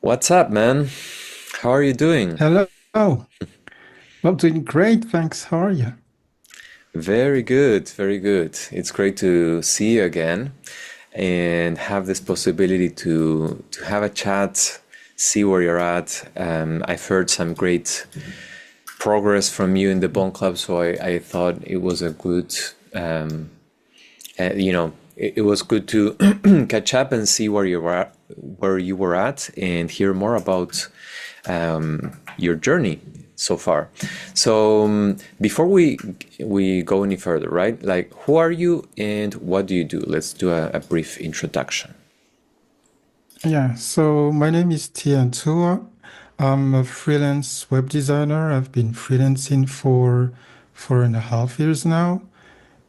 What's up, man? How are you doing? Hello. Well, doing great, thanks. How are you? Very good, very good. It's great to see you again and have this possibility to have a chat, see where you're at. I've heard some great progress from you in the Bond Club, so I thought it was a good, it was good to catch up and see where you were at, and hear more about your journey so far. So before we go any further, right? Like, who are you and what do you do? Let's do a brief introduction. Yeah, so my name is Tiantsoa. I'm a freelance web designer. I've been freelancing for 4.5 years now,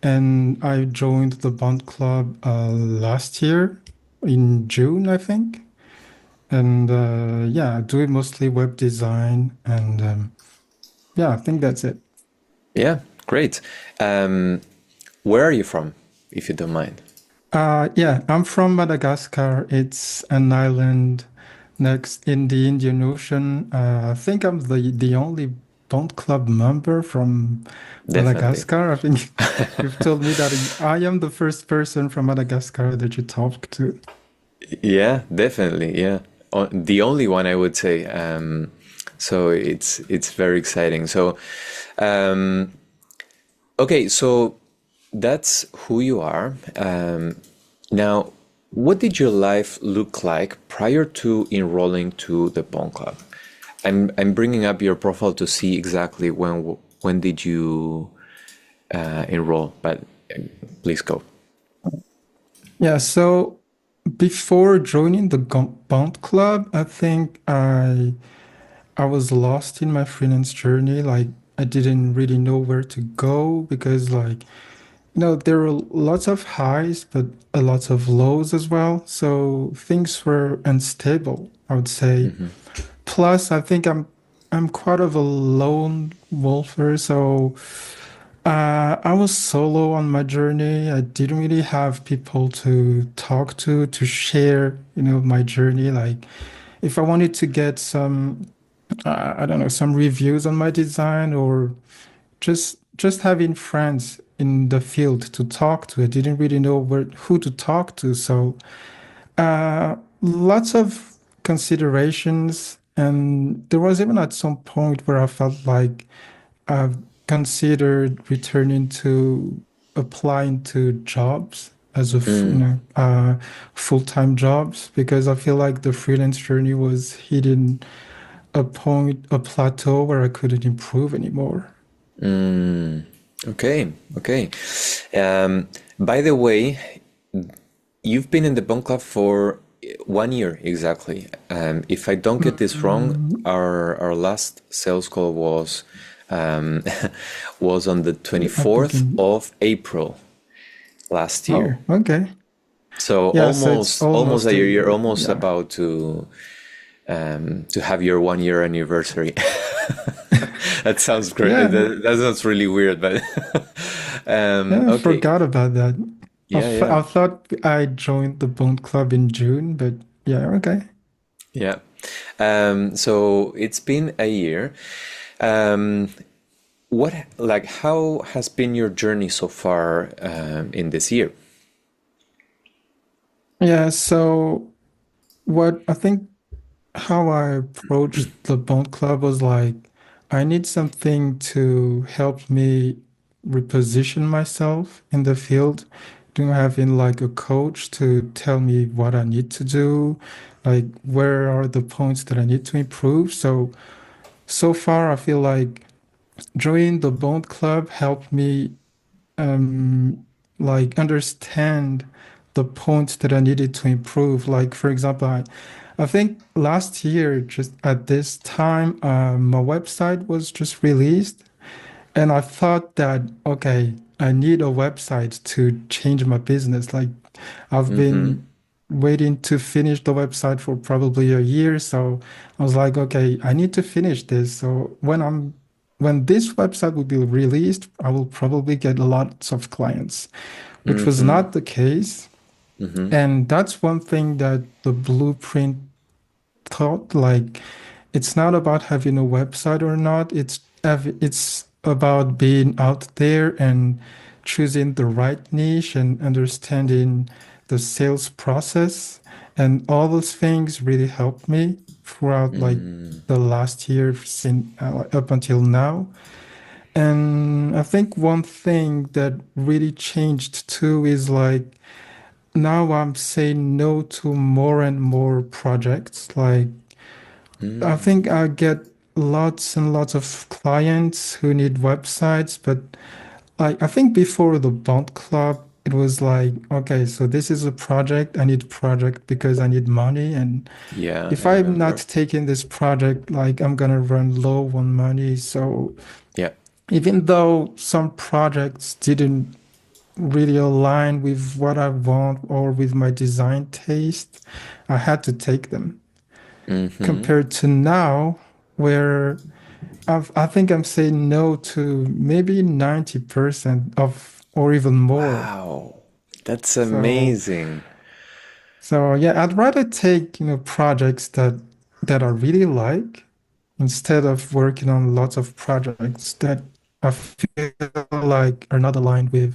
and I joined the Bond Club last year in June, I think. And yeah, I do mostly web design, and yeah, I think that's it. Yeah, great. Um, where are you from, if you don't mind? Yeah, I'm from Madagascar. It's an island next in the Indian Ocean. I think I'm the only Bond Club member from Definitely. Madagascar. I think you've told me that I am the first person from Madagascar that you talked to. Yeah, definitely. Yeah, the only one I would say. So it's very exciting. So, um, okay, so that's who you are. Now, what did your life look like prior to enrolling to the Bone Club? I'm bringing up your profile to see exactly when did you enroll, but please go. Yeah, so before joining the Bond Club, I think I was lost in my freelance journey. Like I didn't really know where to go because there were lots of highs, but a lot of lows as well. So things were unstable, I would say. Plus, I think I'm quite of a lone wolfer, so I was solo on my journey. I didn't really have people to talk to share, my journey. Like if I wanted to get some, I don't know, some reviews on my design or just having friends in the field to talk to. I didn't really know who to talk to. So lots of considerations. And there was even at some point where I felt like I've considered returning to applying to jobs as full-time jobs because I feel like the freelance journey was hitting a plateau where I couldn't improve anymore. Okay, okay. By the way, you've been in the Bone Club for 1 year exactly. If I don't get this wrong, Mm, our last sales call was um, was on the I think 24th of April last year. oh, okay. So Yeah, so it's almost a almost a year. You're year. almost Yeah. about to have your 1 year anniversary. That sounds great. Yeah. That sounds really weird, but Yeah, I okay. forgot about that. Yeah, yeah, I thought I joined the Bond Club in June, but yeah, okay. yeah. So it's been a year. Um, like, how has been your journey so far in this year? Yeah, so what I think how I approached the Bond Club was like, I need something to help me reposition myself in the field. Do having like a coach to tell me what I need to do, like where are the points that I need to improve. So far, I feel like joining the Bond Club helped me like understand the points that I needed to improve. Like for example, I think last year, just at this time, my website was just released, and I thought that okay, I need a website to change my business. Like I've Mm-hmm. been waiting to finish the website for probably a year, so I was like, okay, I need to finish this. So when this website will be released, I will probably get lots of clients, which was not the case. Mm-hmm. And that's one thing that the blueprint thought. Like, it's not about having a website or not. It's about being out there and choosing the right niche and understanding the sales process. And all those things really helped me throughout like Mm, the last year since up until now. And I think one thing that really changed too is like now I'm saying no to more and more projects. Like I mm, think I get lots and lots of clients who need websites, but like I think before the Bond Club, it was like, okay, so this is a project. I need project because I need money. And yeah, I if I'm not remember. taking this project, like I'm gonna run low on money. So Yeah. even though some projects didn't really align with what I want or with my design taste, I had to take them. Mm-hmm. Compared to now, where I think I'm saying no to maybe 90% of, or even more. Wow. That's So, amazing. so yeah, I'd rather take, projects that I really like instead of working on lots of projects that I feel like are not aligned with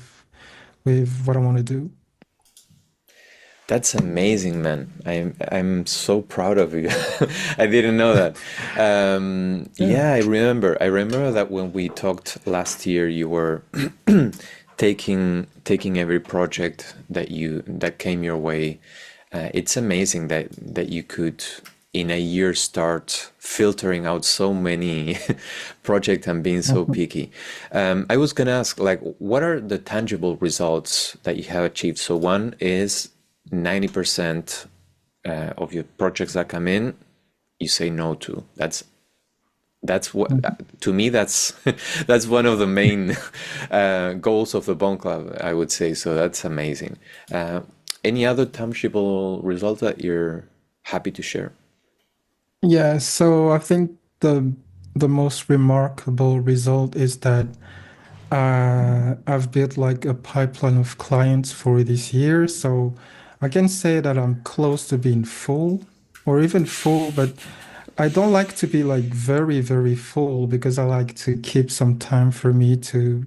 what I want to do. That's amazing, man. I'm so proud of you. I didn't know that. Yeah. Yeah, I remember. I remember that when we talked last year, you were taking every project that came your way. It's amazing that you could in a year start filtering out so many projects and being so Mhm. picky. I was gonna ask, like, what are the tangible results that you have achieved? So one is 90% of your projects that come in, you say no to. That's what Mhm. to me that's that's one of the main goals of the Bond Club, I would say. So that's amazing. Uh, any other tangible result that you're happy to share? Yeah, so I think the most remarkable result is that I've built like a pipeline of clients for this year. So I can say that I'm close to being full or even full, but I don't like to be like very, very full because I like to keep some time for me to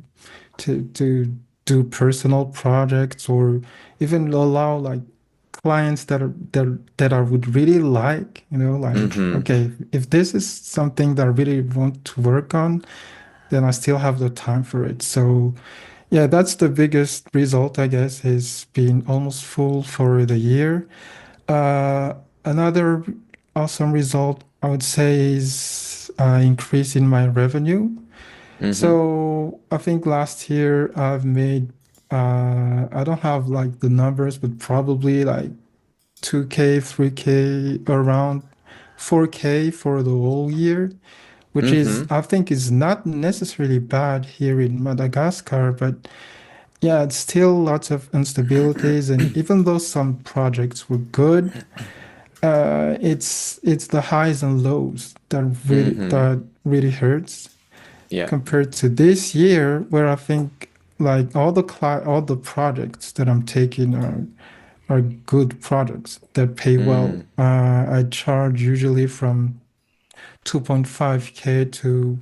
do personal projects or even allow like clients that I would really like, like, Mm-hmm. okay, if this is something that I really want to work on, then I still have the time for it. So yeah, that's the biggest result, I guess, is being almost full for the year. Uh, Another awesome result I would say is increase in my revenue. Mm-hmm. So I think last year I've made I don't have like the numbers, but probably like 2K, 3K, around 4K for the whole year, which is Mm-hmm. I think is not necessarily bad here in Madagascar, but yeah, it's still lots of instabilities, and even though some projects were good, it's the highs and lows Mm-hmm. that really hurts Yeah. compared to this year, where I think like all the projects that I'm taking are good products that pay well. Mm. I charge usually from 2.5K to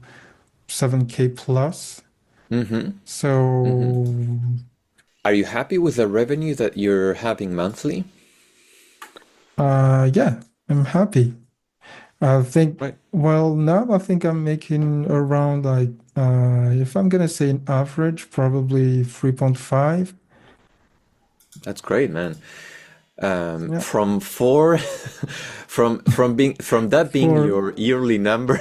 7K plus. Mm-hmm. Mm-hmm. So Are you happy with the revenue that you're having monthly? yeah, I'm happy. I think Right. well now I think I'm making around like if I'm gonna say an average, probably 3.5. That's great, man. Yeah. From four, from that being For your yearly number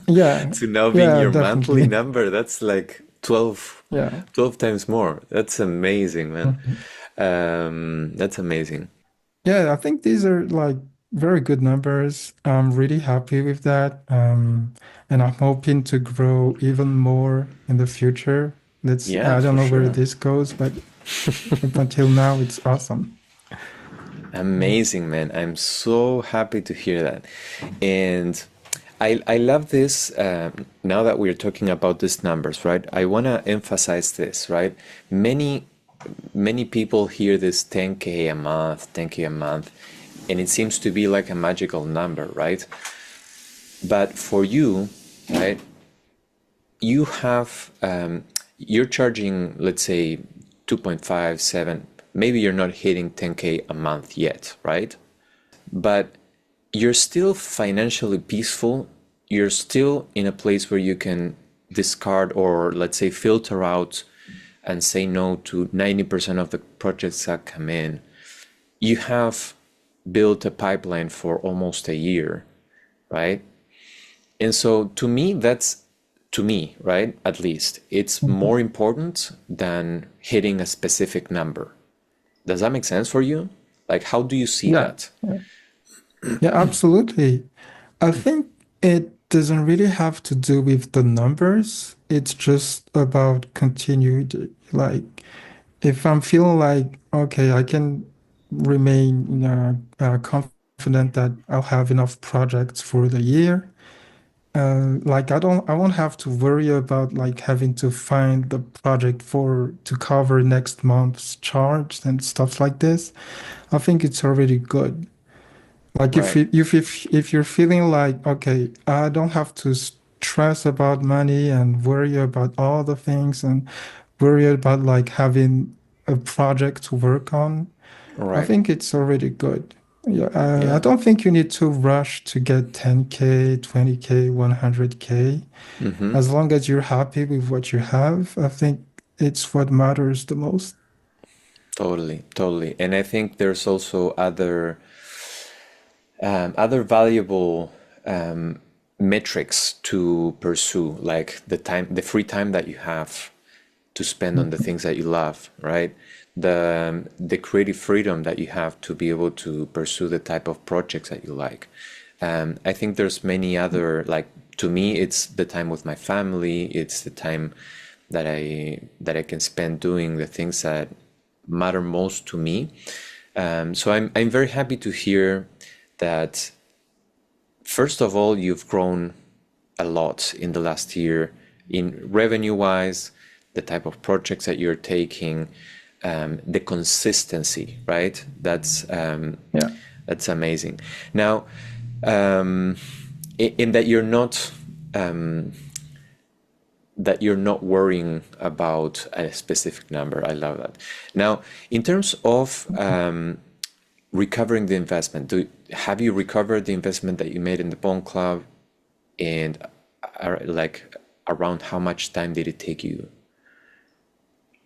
yeah, to now being yeah, your monthly definitely. number, that's like 12, Yeah. 12 times more. That's amazing, man. Mhm. That's amazing. Yeah, I think these are like very good numbers. I'm really happy with that. And I'm hoping to grow even more in the future. Yeah, I don't for know where sure. this goes, but up until now, it's awesome. Amazing, man. I'm so happy to hear that. And I love this. Now that we're talking about these numbers, right? I want to emphasize this, right? Many people hear this 10K a month, 10K a month. and it seems to be like a magical number, right? But for you, right, you have you're charging, let's say, 2.57. Maybe you're not hitting 10K a month yet, right? But you're still financially peaceful. You're still in a place where you can discard or, let's say, filter out and say no to 90% of the projects that come in. You have built a pipeline for almost a year, right? And so to me, right, at least, it's Mhm. more important than hitting a specific number. Does that make sense for you? Like, how do you see Yeah, that? yeah, yeah, absolutely. I think it doesn't really have to do with the numbers. It's just about continuity. Like, if I'm feeling like, okay, I can remain, confident that I'll have enough projects for the year. Like I won't have to worry about like having to find the project for to cover next month's charge and stuff like this. I think it's already good. Like Right, if you're feeling like, okay, I don't have to stress about money and worry about all the things and worry about like having a project to work on, I right. think it's already good. Yeah, I Yeah. don't think you need to rush to get 10K, 20K, 100K. Mm-hmm. As long as you're happy with what you have, I think it's what matters the most. Totally, totally. And I think there's also other valuable metrics to pursue, like the free time that you have to spend on the Mhm. things that you love, right? The creative freedom that you have to be able to pursue the type of projects that you like. I think there's many other, like, to me, it's the time with my family. It's the time that I can spend doing the things that matter most to me. So I'm very happy to hear that. First of all, you've grown a lot in the last year in revenue wise, the type of projects that you're taking, the consistency, right? Yeah. That's amazing. Now, in that you're not worrying about a specific number. I love that. Now, in terms of recovering the investment, have you recovered the investment that you made in the Bond Club? And like, around how much time did it take you?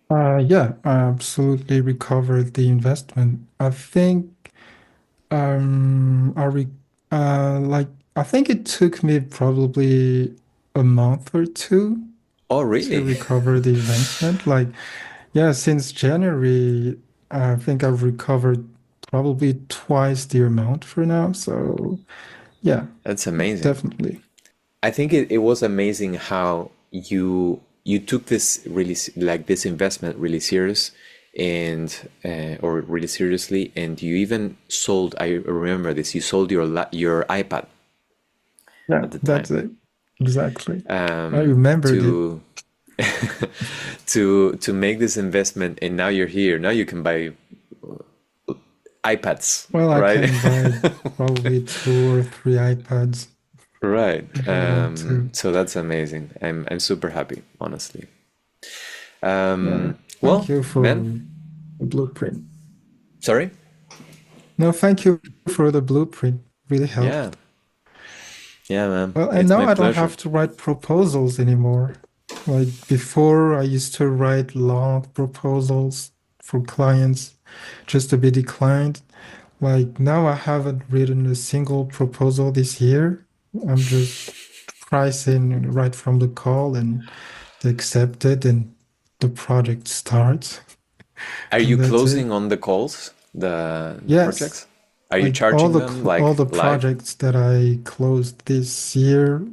Yeah, I absolutely recovered the investment. I think I re like I think it took me probably a month or two Oh, to really? recover the investment. Like, yeah, since January, I think I've recovered probably twice the amount for now. So, yeah, That's amazing. definitely. I think it was amazing how you took this really like this investment really serious and or really seriously, and you even sold. I remember this. You sold your iPad Yeah, at the that's time it. Exactly. I remembered it. to to make this investment, and now you're here. Now you can buy iPads, Well, I right? can buy probably two or three iPads Right. if I want to. So that's amazing. I'm super happy, honestly. Yeah. Thank Well, you man, for the blueprint. sorry. No, thank you for the blueprint. Really Yeah, helped. yeah, man. Well, and It's now my I don't pleasure. have to write proposals anymore. Like before, I used to write long proposals for clients just to be declined. Like now, I haven't written a single proposal this year. I'm just pricing right from the call and they accept it and the project starts. Are you And that's closing it. on the calls, the Yes, projects? Are you like charging them all like the live? projects that I closed this year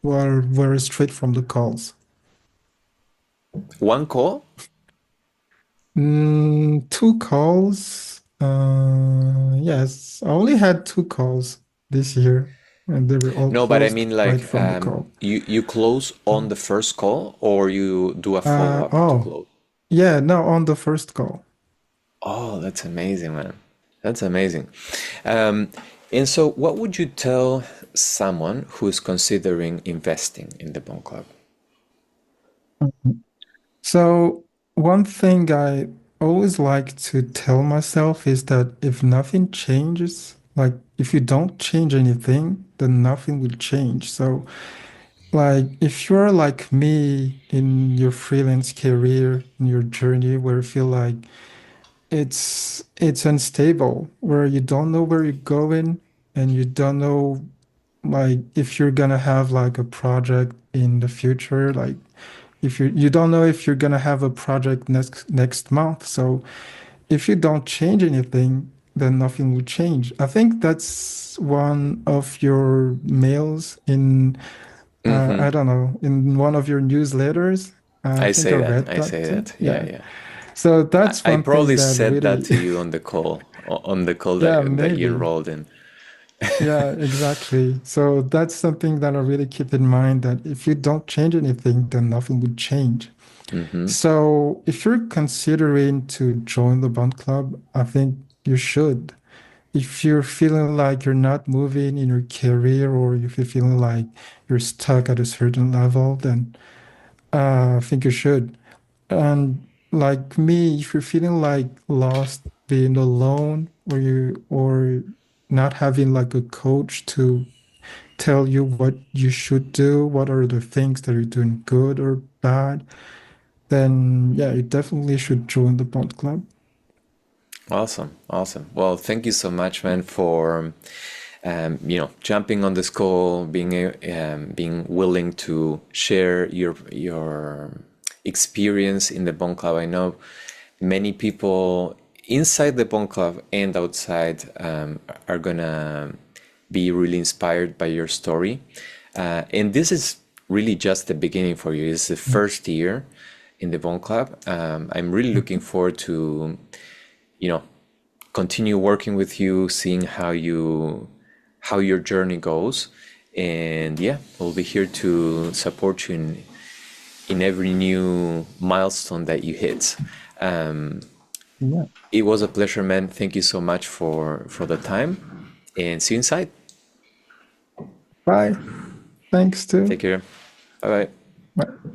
were straight from the calls. One call? Two calls. Yes, I only had two calls this year, and they were all No, but I closed mean right like from the call. you close on the first call, or you do a follow-up to Oh, close? yeah, no, on the first call. Oh, that's amazing, man. That's amazing. Um, and so, what would you tell someone who's considering investing in the Bond Club? Mhm. So one thing I always like to tell myself is that if nothing changes, like if you don't change anything, then nothing will change. So like if you're like me in your freelance career, in your journey where you feel like it's unstable, where you don't know where you're going and you don't know like if you're gonna have like a project in the future, like if you don't know if you're gonna have a project next month. So if you don't change anything, then nothing will change. I think that's one of your mails in Hmm. I don't know, in one of your newsletters. I I think say I that. read I that say too. that. Yeah, Yeah. yeah. So that's I one thing probably that said that really, to you on the call, on the call yeah, that you maybe. enrolled in. Yeah, exactly. So that's something that I really keep in mind that if you don't change anything, then nothing would change. Hmm. So if you're considering to join the Bond Club, I think you should. If you're feeling like you're not moving in your career or if you're feeling like you're stuck at a certain level, then I think you should. And like me, if you're feeling like lost, being alone, or not having like a coach to tell you what you should do, what are the things that you're doing good or bad, then yeah, you definitely should join the Bond Club. Awesome, awesome. Well, thank you so much, man, for jumping on this call, being willing to share your experience in the Bone Club. I know many people inside the Bone Club and outside are gonna be really inspired by your story, and this is really just the beginning for you. It's the first year in the Bone Club. I'm really looking Mhm. forward to you know continue working with you, seeing how your journey goes. And yeah, we'll be here to support you in every new milestone that you hit. Um, Yeah. it was a pleasure, man. Thank you so much for the time, and see you inside. Bye. Thanks Take too. care. Bye bye. Bye.